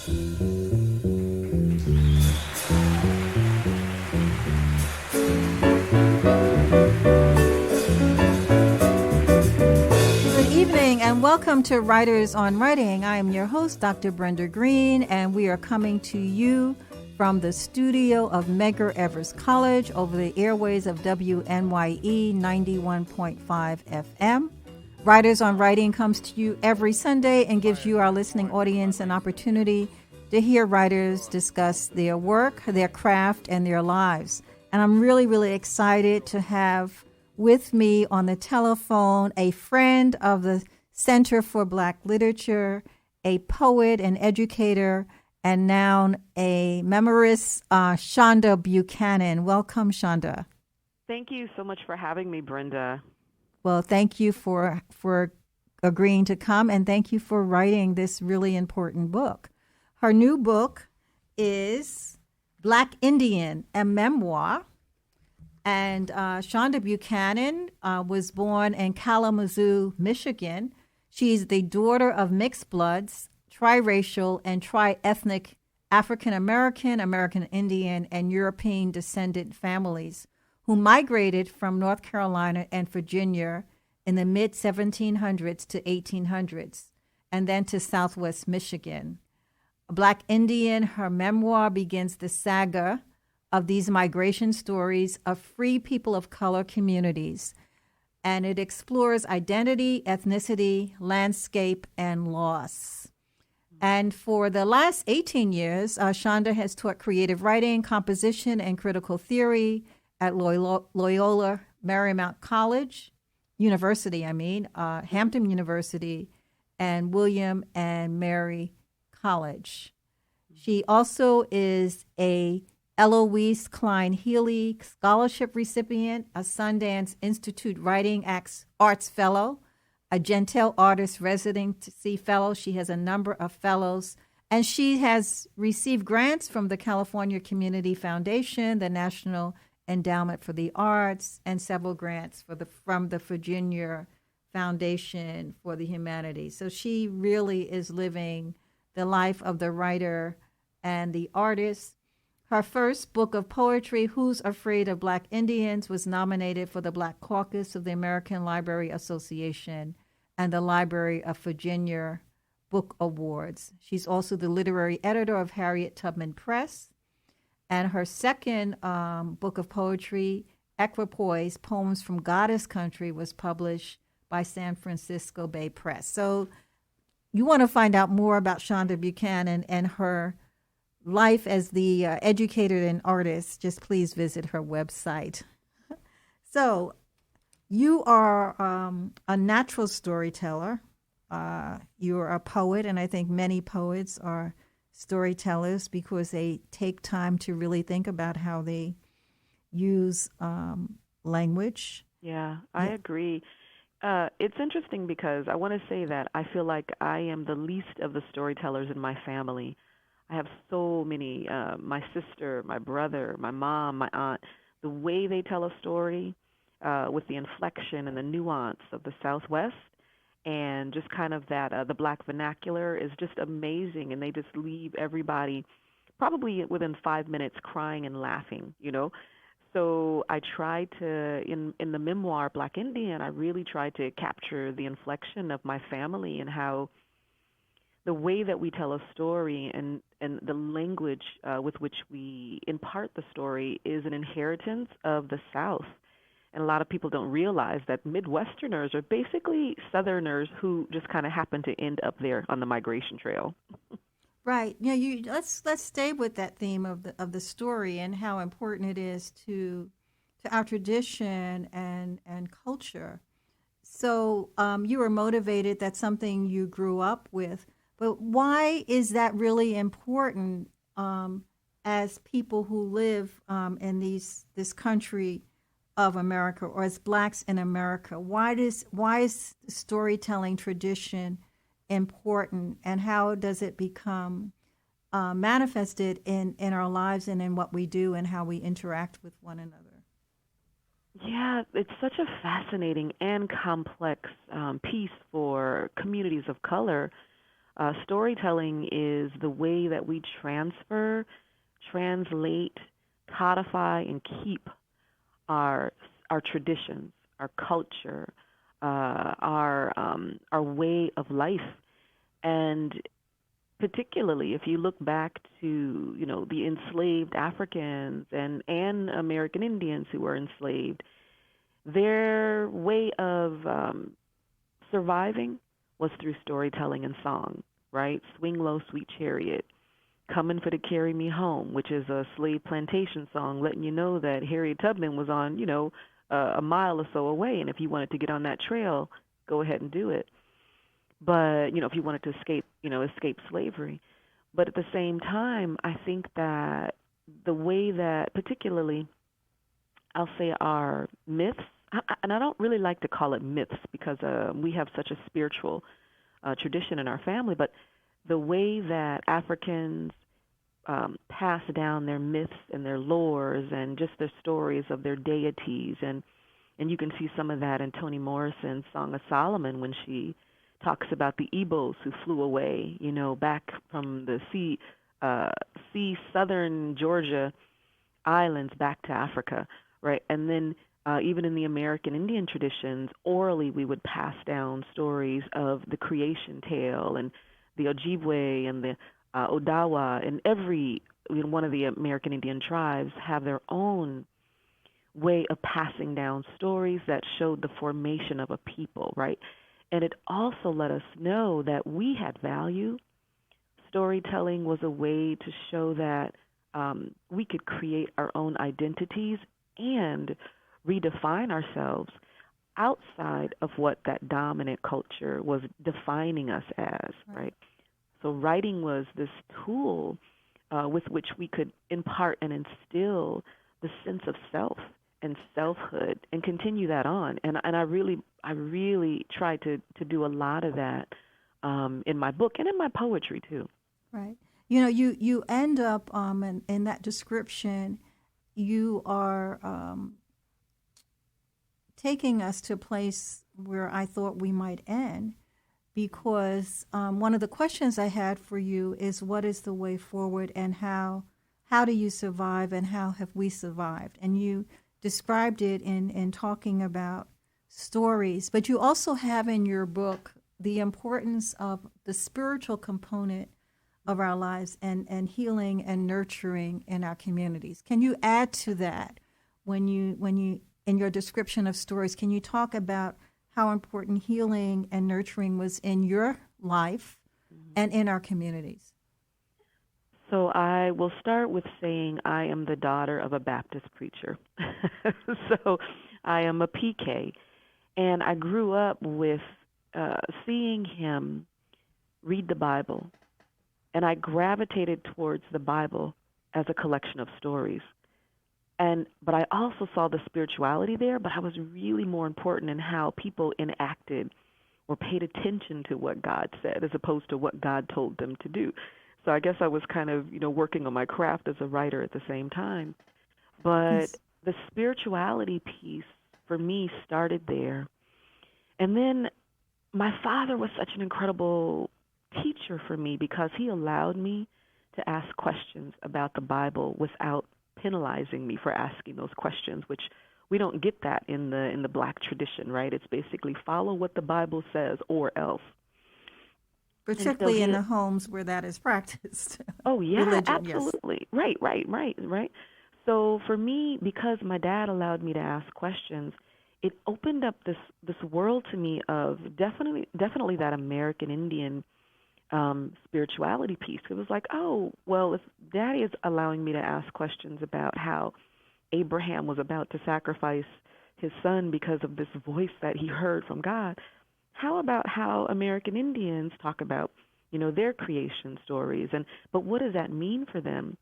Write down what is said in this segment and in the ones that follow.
Good evening and welcome to Writers on Writing. I am your host, Dr. Brenda Greene, and we are coming to you from the studio of Medgar Evers College over the airways of WNYE 91.5 FM. Writers on Writing comes to you every Sunday and gives you, our listening audience, an opportunity to hear writers discuss their work, their craft, and their lives. And I'm really, really excited to have with me on the telephone a friend of the Center for Black Literature, a poet and educator, and now a memoirist, Shonda Buchanan. Welcome, Shonda. Thank you so much for having me, Brenda. Well, thank you for agreeing to come, and thank you for writing this really important book. Her new book is Black Indian, a memoir. And Shonda Buchanan was born in Kalamazoo, Michigan. She's the daughter of mixed bloods, triracial, and tri-ethnic African-American, American Indian, and European descendant families who migrated from North Carolina and Virginia in the mid-1700s to 1800s, and then to Southwest Michigan. Black Indian, her memoir, begins the saga of these migration stories of free people of color communities, and it explores identity, ethnicity, landscape, and loss. And for the last 18 years, Shonda has taught creative writing, composition, and critical theory at Loyola Marymount University, Hampton University, and William and Mary College. She also is a Eloise Klein Healy Scholarship recipient, a Sundance Institute Writing Arts Fellow, a Gentile Artist Residency Fellow. She has a number of fellows, and she has received grants from the California Community Foundation, the National Endowment for the Arts, and several grants from the Virginia Foundation for the Humanities. So she really is living the life of the writer and the artist. Her first book of poetry, Who's Afraid of Black Indians, was nominated for the Black Caucus of the American Library Association and the Library of Virginia Book Awards. She's also the literary editor of Harriet Tubman Press. And her second book of poetry, Equipoise, Poems from Goddess Country, was published by San Francisco Bay Press. So you want to find out more about Shonda Buchanan and her life as the educator and artist, just please visit her website. So you are a natural storyteller. You're a poet, and I think many poets are storytellers because they take time to really think about how they use language. Yeah, I agree. It's interesting because I want to say that I feel like I am the least of the storytellers in my family. I have so many, my sister, my brother, my mom, my aunt, the way they tell a story with the inflection and the nuance of the Southwest and just kind of that, the Black vernacular is just amazing. And they just leave everybody probably within 5 minutes crying and laughing, So I tried to, in the memoir, Black Indian, I really tried to capture the inflection of my family and how the way that we tell a story and the language with which we impart the story is an inheritance of the South. And a lot of people don't realize that Midwesterners are basically Southerners who just kind of happen to end up there on the migration trail. Right. Yeah. Let's stay with that theme of the story and how important it is to our tradition and culture. So you were motivated. That's something you grew up with. But why is that really important as people who live in this country of America, or as Blacks in America? Why is the storytelling tradition important, and how does it become manifested in our lives and in what we do and how we interact with one another? Yeah, it's such a fascinating and complex piece for communities of color. Storytelling is the way that we transfer, translate, codify, and keep our our traditions, our culture, our way of life, and particularly if you look back to the enslaved Africans and American Indians who were enslaved, their way of surviving was through storytelling and song, right? Swing Low, Sweet Chariot, Coming for to Carry Me Home, which is a slave plantation song letting you know that Harriet Tubman was on, a mile or so away, and if you wanted to get on that trail, go ahead and do it. But, if you wanted to escape slavery. But at the same time, I think that the way that particularly I'll say our myths, and I don't really like to call it myths because we have such a spiritual tradition in our family, but the way that Africans pass down their myths and their lores and just their stories of their deities, and you can see some of that in Toni Morrison's Song of Solomon when she talks about the Igbos who flew away, back from the southern Georgia islands back to Africa, right? And then even in the American Indian traditions, orally we would pass down stories of the creation tale and the Ojibwe and the Odawa, and every one of the American Indian tribes have their own way of passing down stories that showed the formation of a people, right? And it also let us know that we had value. Storytelling was a way to show that we could create our own identities and redefine ourselves outside of what that dominant culture was defining us as, right? So writing was this tool with which we could impart and instill the sense of self and selfhood and continue that on. And I really try to do a lot of that in my book and in my poetry too. Right. You end up in that description, you are taking us to a place where I thought we might end, because one of the questions I had for you is, what is the way forward, and how do you survive, and how have we survived? And you described it in talking about stories, but you also have in your book the importance of the spiritual component of our lives and healing and nurturing in our communities. Can you add to that when you in your description of stories? Can you talk about how important healing and nurturing was in your life and in our communities? So I will start with saying I am the daughter of a Baptist preacher. So I am a PK, and I grew up with seeing him read the Bible, and I gravitated towards the Bible as a collection of stories. But I also saw the spirituality there, but I was really more important in how people enacted or paid attention to what God said as opposed to what God told them to do. So I guess I was kind of, working on my craft as a writer at the same time. But Yes. the spirituality piece for me started there. And then my father was such an incredible teacher for me because he allowed me to ask questions about the Bible without penalizing me for asking those questions, which we don't get that in the Black tradition, right? It's basically follow what the Bible says or else. Particularly in the homes where that is practiced. Oh, yeah, Religion, absolutely. Yes. Right. So for me, because my dad allowed me to ask questions, it opened up this world to me of definitely that American Indian spirituality piece. It was like, oh, well, if Daddy is allowing me to ask questions about how Abraham was about to sacrifice his son because of this voice that he heard from God, how about how American Indians talk about, their creation stories, but what does that mean for them?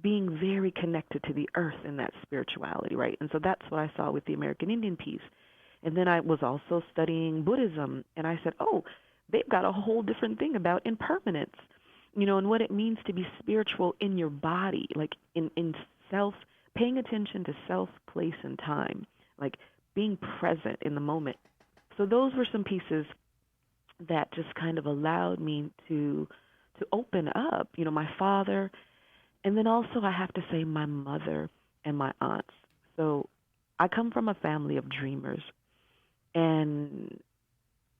Being very connected to the earth in that spirituality, right? And so that's what I saw with the American Indian piece. And then I was also studying Buddhism, and I said, oh, they've got a whole different thing about impermanence, and what it means to be spiritual in your body, like in self, paying attention to self, place, and time, like being present in the moment. So those were some pieces that just kind of allowed me to open up. You know, my father, and then also I have to say my mother and my aunts. So I come from a family of dreamers, and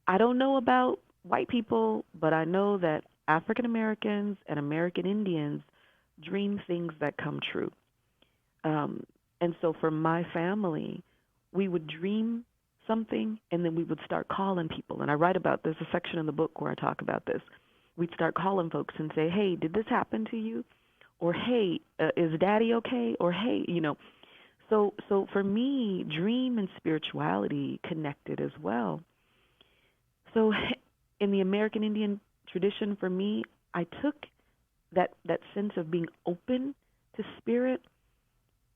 I don't know about white people, but I know that African Americans and American Indians dream things that come true. Um, and so for my family, we would dream something and then we would start calling people. And I write about this, a section in the book where I talk about this. We'd start calling folks and say, hey, did this happen to you? Or, hey, is daddy okay? Or, hey, you know. So for me, dream and spirituality connected as well. So in the American Indian tradition, for me, I took that sense of being open to spirit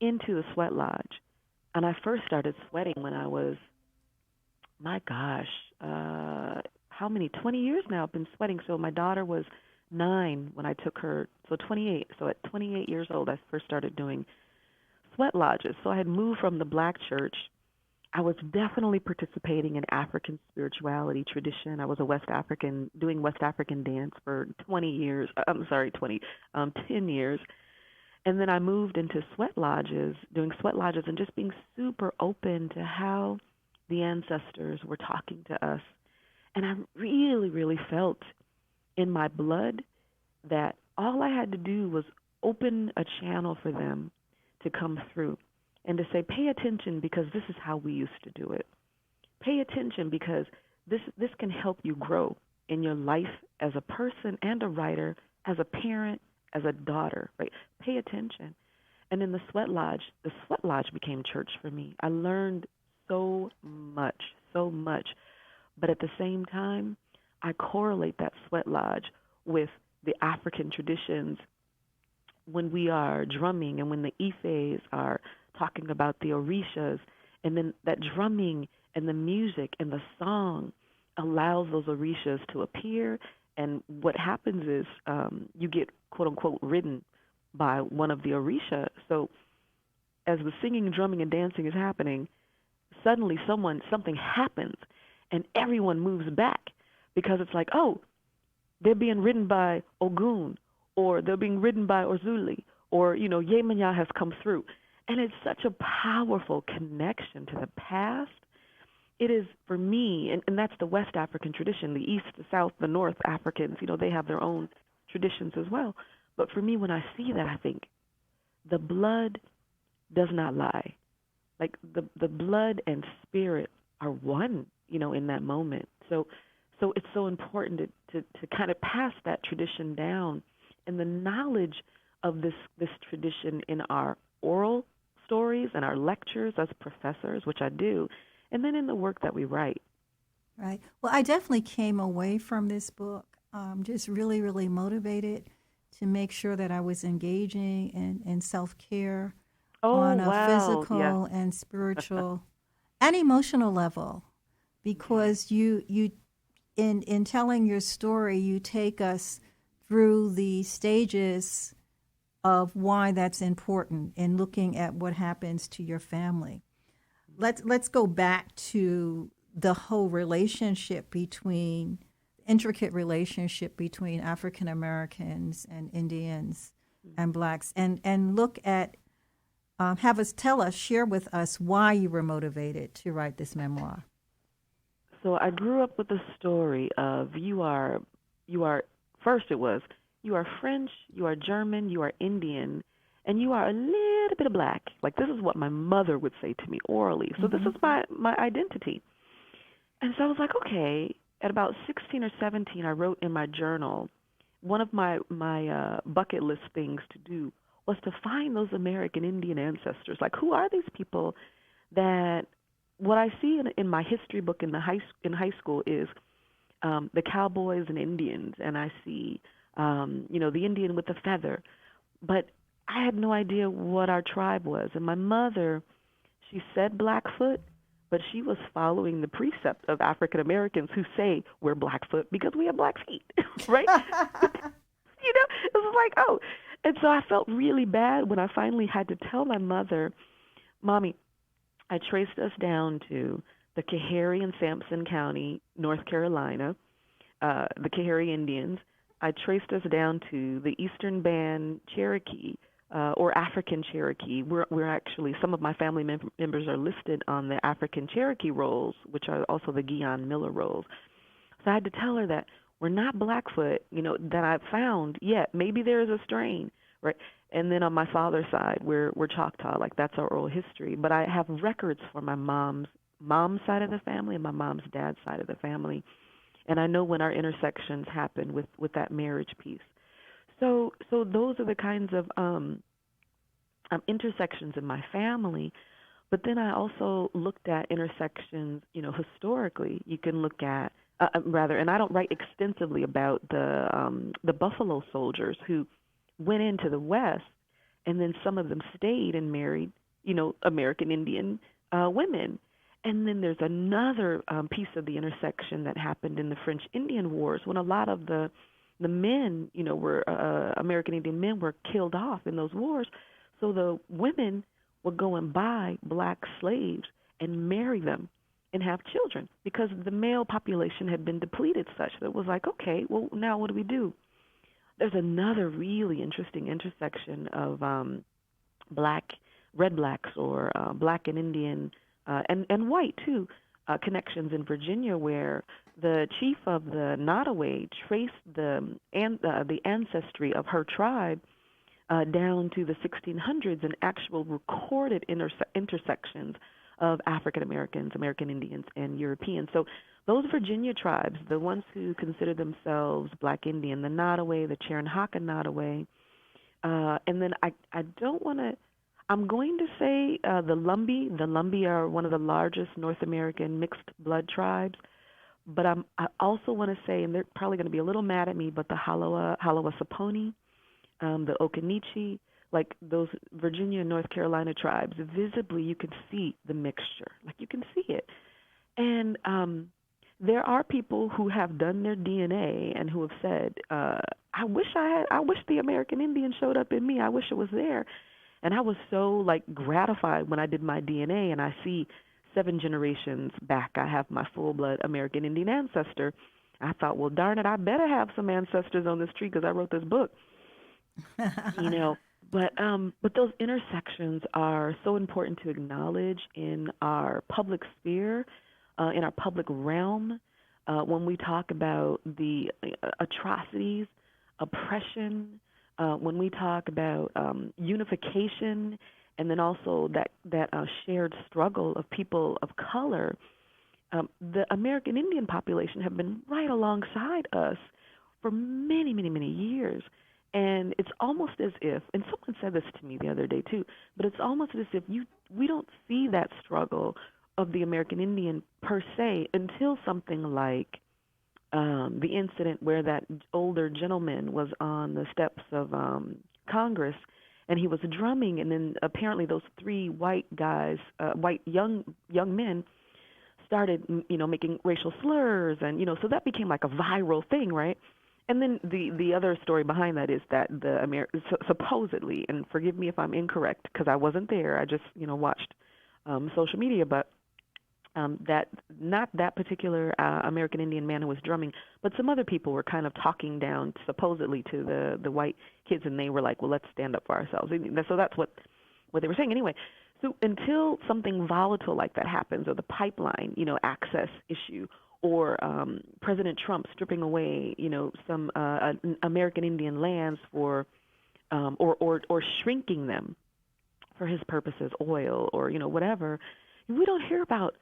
into the sweat lodge. And I first started sweating when I was, my gosh, how many? 20 years now I've been sweating. So my daughter was 9 when I took her, so 28. So at 28 years old, I first started doing sweat lodges. So I had moved from the black church. I was definitely participating in African spirituality tradition. I was a West African, doing West African dance for 20 years. I'm sorry, 10 years. And then I moved into sweat lodges, doing sweat lodges and just being super open to how the ancestors were talking to us. And I really, really felt in my blood that all I had to do was open a channel for them to come through and to say, pay attention because this is how we used to do it. Pay attention because this can help you grow in your life as a person and a writer, as a parent, as a daughter, right? Pay attention. And in the sweat lodge became church for me. I learned so much, so much. But at the same time, I correlate that sweat lodge with the African traditions when we are drumming and when the Ifes are talking about the Orishas, and then that drumming and the music and the song allows those Orishas to appear. And what happens is you get, quote unquote, ridden by one of the Orisha. So as the singing, drumming, and dancing is happening, suddenly something happens, and everyone moves back because it's like, oh, they're being ridden by Ogun, or they're being ridden by Orzuli, or, you know, Yemaya has come through. And it's such a powerful connection to the past. It is, for me, and that's the West African tradition, the East, the South, the North Africans, you know, they have their own traditions as well. But for me, when I see that, I think the blood does not lie. Like the blood and spirit are one, you know, in that moment. So it's so important to kind of pass that tradition down, and the knowledge of this tradition in our oral stories and our lectures as professors, which I do, and then in the work that we write. Right. Well, I definitely came away from this book just really, really motivated to make sure that I was engaging in self-care on a Wow. physical Yes. and spiritual and emotional level, because you in telling your story, you take us through the stages of why that's important in looking at what happens to your family. Let's go back to the whole intricate relationship between African Americans and Indians and blacks, and look at share with us why you were motivated to write this memoir. So I grew up with the story of you are first it was you are French, you are German, you are Indian, and you are a little bit of black. Like, this is what my mother would say to me orally. So this is my identity. And so I was like, okay. At about 16 or 17, I wrote in my journal, one of my bucket list things to do was to find those American Indian ancestors. Like, who are these people that what I see in my history book in high school is the cowboys and Indians, and I see the Indian with the feather, but I had no idea what our tribe was. And my mother, she said Blackfoot, but she was following the precept of African Americans who say we're Blackfoot because we have black feet, right? It was like, oh. And so I felt really bad when I finally had to tell my mother, Mommy, I traced us down to the Coharie in Sampson County, North Carolina, the Kahari Indians. I traced us down to the Eastern Band Cherokee, or African Cherokee. We're actually, some of my family members are listed on the African Cherokee rolls, which are also the Guion Miller rolls. So I had to tell her that we're not Blackfoot, that I've found yet. Maybe there is a strain, right? And then on my father's side, we're Choctaw, like that's our oral history. But I have records for my mom's side of the family and my mom's dad's side of the family. And I know when our intersections happen with that marriage piece. So those are the kinds of intersections in my family. But then I also looked at intersections, historically. You can look at and I don't write extensively about the Buffalo soldiers who went into the West, and then some of them stayed and married, American Indian women. And then there's another piece of the intersection that happened in the French Indian Wars when a lot of the men, were American Indian men were killed off in those wars. So the women would go and buy black slaves and marry them and have children because the male population had been depleted such that it was like, okay, well, now what do we do? There's another really interesting intersection of red blacks or black and Indian and white too connections in Virginia, where the chief of the Nottoway traced the ancestry of her tribe down to the 1600s and actual recorded intersections of African Americans, American Indians, and Europeans. So those Virginia tribes, the ones who consider themselves Black Indian, the Nottoway, the Cherenhaka Nottoway, and then I don't want to, I'm going to say the Lumbee. The Lumbee are one of the largest North American mixed blood tribes. But I also want to say, and they're probably going to be a little mad at me, but the Halawa-Saponi, the Occaneechi, like those Virginia and North Carolina tribes, visibly you can see the mixture. Like you can see it. And there are people who have done their DNA and who have said, I wish the American Indian showed up in me. I wish it was there. And I was so gratified when I did my DNA and I see 7 generations back, I have my full-blood American Indian ancestor. I thought, well, darn it, I better have some ancestors on this tree because I wrote this book. But those intersections are so important to acknowledge in our public sphere, in our public realm, when we talk about the atrocities, oppression, when we talk about unification, and then also that shared struggle of people of color. The American Indian population have been right alongside us for many, many, many years. And it's almost as if, and someone said this to me the other day too, but it's almost as if we don't see that struggle of the American Indian per se until something like the incident where that older gentleman was on the steps of Congress and he was drumming, and then apparently those 3 white guys, white young men, started making racial slurs, and so that became like a viral thing, right? And then the other story behind that is that supposedly, and forgive me if I'm incorrect because I wasn't there, I just watched social media, but that not that particular American Indian man who was drumming, but some other people were kind of talking down supposedly to the white kids, and they were like, well, let's stand up for ourselves. So that's what they were saying anyway. So until something volatile like that happens, or the pipeline, access issue, or President Trump stripping away, some American Indian lands for, or shrinking them for his purposes, oil or whatever, we don't hear about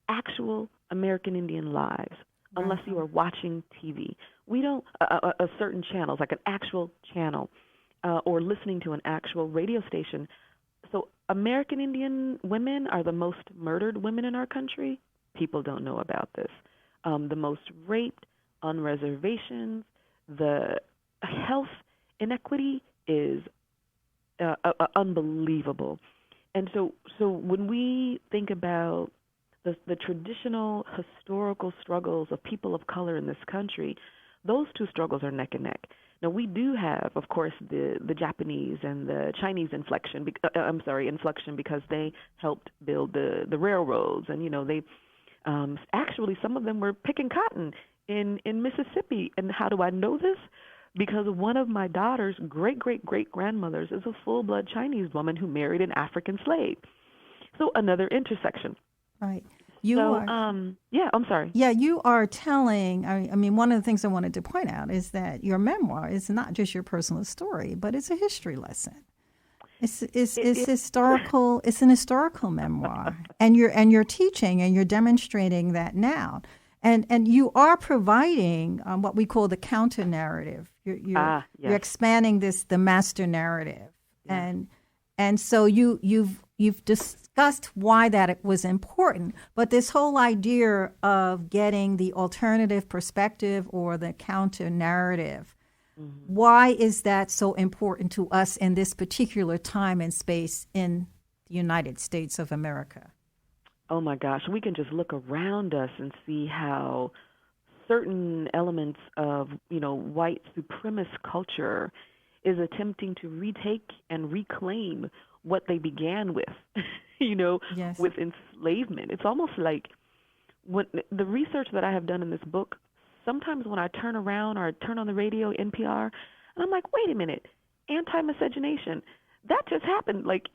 actual American Indian lives unless you are watching TV. We don't a certain channels, like an actual channel, or listening to an actual radio station. So American Indian women are the most murdered women in our country. People don't know about this. The most raped on reservations. The health inequity is unbelievable. And so when we think about the traditional historical struggles of people of color in this country, those two struggles are neck and neck. Now, we do have, of course, the Japanese and the Chinese inflection because they helped build the railroads. And, they actually, some of them were picking cotton in Mississippi. And how do I know this? Because one of my daughter's great grandmothers is a full blood Chinese woman who married an African slave. So another intersection. Right. You So, are. yeah, I'm sorry. Yeah, you are telling. I mean, one of the things I wanted to point out is that your memoir is not just your personal story, but it's a history lesson. It's historical. It's an historical memoir, and you're teaching and you're demonstrating that now, and you are providing what we call the counter narrative. You're Yes. expanding the master narrative, Yes. and so you've discussed why that it was important, but this whole idea of getting the alternative perspective or the counter narrative. Why is that so important to us in this particular time and space in the United States of America? Oh my gosh, we can just look around us and see how certain elements of, white supremacist culture is attempting to retake and reclaim what they began with, Yes. with enslavement. It's almost like when the research that I have done in this book, sometimes when I turn around or I turn on the radio, NPR, and I'm like, wait a minute, anti-miscegenation, that just happened. Like,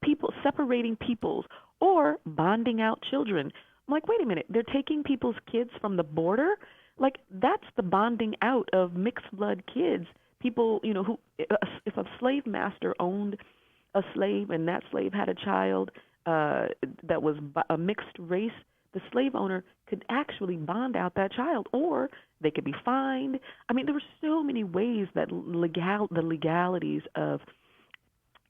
people separating peoples or bonding out children. I'm like, wait a minute, they're taking people's kids from the border? Like, that's the bonding out of mixed blood kids. People, who, if a slave master owned a slave and that slave had a child that was a mixed race, the slave owner could actually bond out that child, or they could be fined. I mean, there were so many ways that the legalities of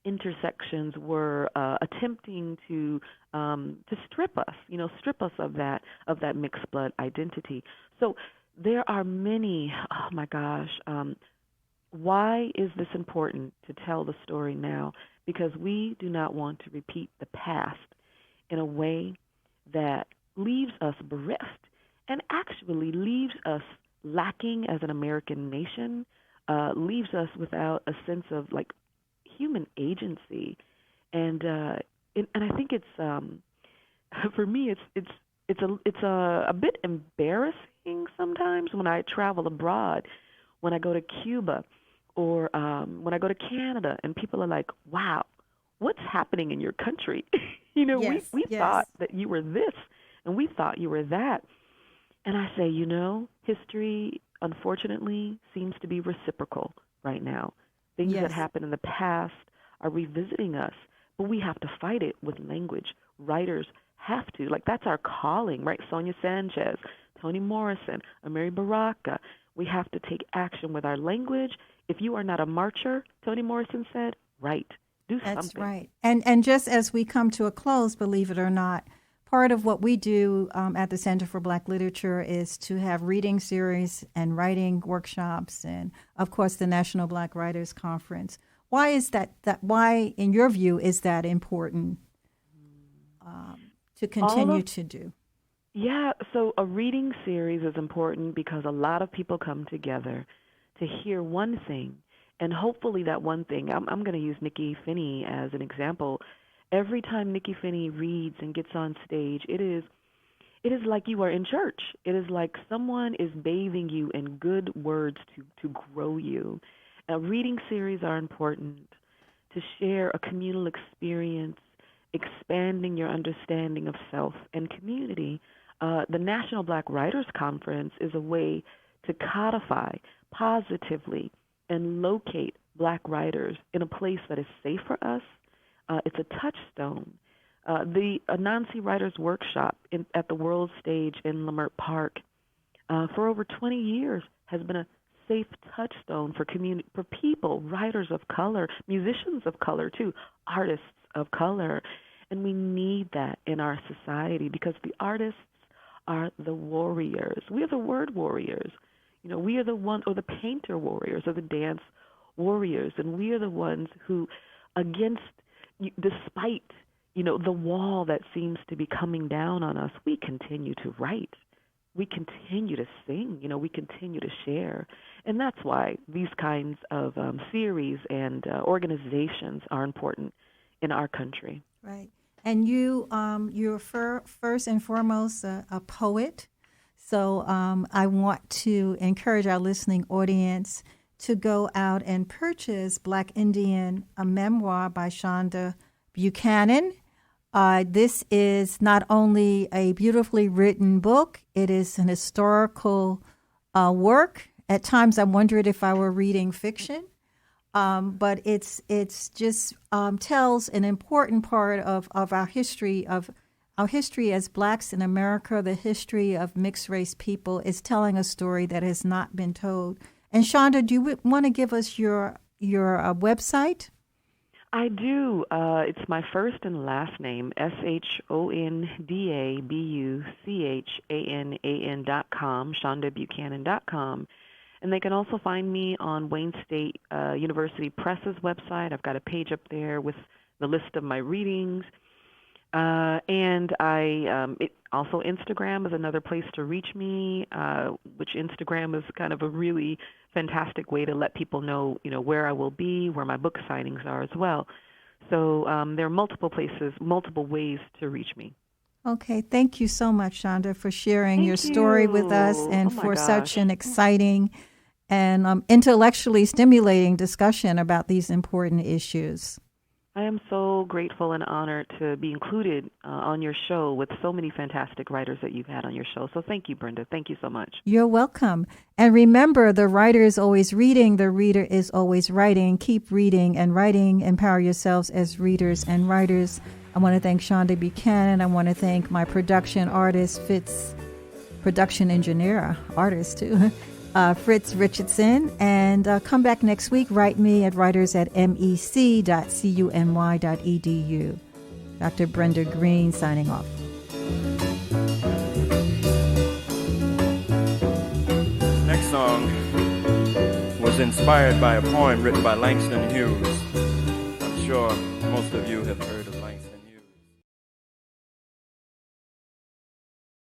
intersections were attempting to strip us of that mixed blood identity. So there are many. Oh my gosh. Why is this important to tell the story now? Because we do not want to repeat the past in a way that leaves us bereft and actually leaves us lacking as an American nation, leaves us without a sense of like human agency, and I think it's for me it's a bit embarrassing sometimes when I travel abroad, when I go to Cuba or when I go to Canada, and people are like, "Wow, what's happening in your country?" Yes, we yes. thought that you were this, and we thought you were that. And I say, history, unfortunately, seems to be reciprocal right now. Things that Yes. happened in the past are revisiting us, but we have to fight it with language. Writers have to. Like, that's our calling, right? Sonia Sanchez, Toni Morrison, Amiri Baraka. We have to take action with our language. If you are not a marcher, Toni Morrison said, write. Do That's something. right. And just as we come to a close, believe it or not, part of what we do at the Center for Black Literature is to have reading series and writing workshops, and of course the National Black Writers Conference. Why is that? Why, in your view, is that important to continue to do? Yeah, so a reading series is important because a lot of people come together to hear one thing, and hopefully that one thing, I'm going to use Nikki Finney as an example. Every time Nikki Finney reads and gets on stage, it is like you are in church. It is like someone is bathing you in good words to grow you. Reading series are important to share a communal experience, expanding your understanding of self and community. The National Black Writers Conference is a way to codify positively and locate Black writers in a place that is safe for us. It's a touchstone. The Anansi Writers Workshop at the World Stage in Leimert Park for over 20 years has been a safe touchstone for people, writers of color, musicians of color too, artists of color. And we need that in our society because the artists are the warriors. We are the word warriors. We are the ones, or the painter warriors, or the dance warriors, and we are the ones who, despite the wall that seems to be coming down on us, we continue to write, we continue to sing, we continue to share, and that's why these kinds of series and organizations are important in our country. Right. And you're first and foremost a poet. So I want to encourage our listening audience to go out and purchase Black Indian, a memoir by Shonda Buchanan. This is not only a beautifully written book, it is an historical work. At times I wondered if I were reading fiction, but it's just tells an important part of our history, as Blacks in America. The history of mixed race people is telling a story that has not been told. And Shonda, do you want to give us your website? I do. It's my first and last name, ShondaBuchanan.com, ShondaBuchanan.com. And they can also find me on Wayne State University Press's website. I've got a page up there with the list of my readings. And also Instagram is another place to reach me, which Instagram is kind of a really fantastic way to let people know, where I will be, where my book signings are as well. So there are multiple places, multiple ways to reach me. Okay. Thank you so much, Shonda, for sharing your story with us and for such an exciting and intellectually stimulating discussion about these important issues. I am so grateful and honored to be included on your show with so many fantastic writers that you've had on your show. So thank you, Brenda. Thank you so much. You're welcome. And remember, the writer is always reading, the reader is always writing. Keep reading and writing. Empower yourselves as readers and writers. I want to thank Shonda Buchanan. I want to thank my production artist, production engineer, artist too, Fritz Richardson. And come back next week. Write me at writers@mec.cuny.edu. Dr. Brenda Greene signing off. Next song was inspired by a poem written by Langston Hughes. I'm sure most of you have heard of Langston.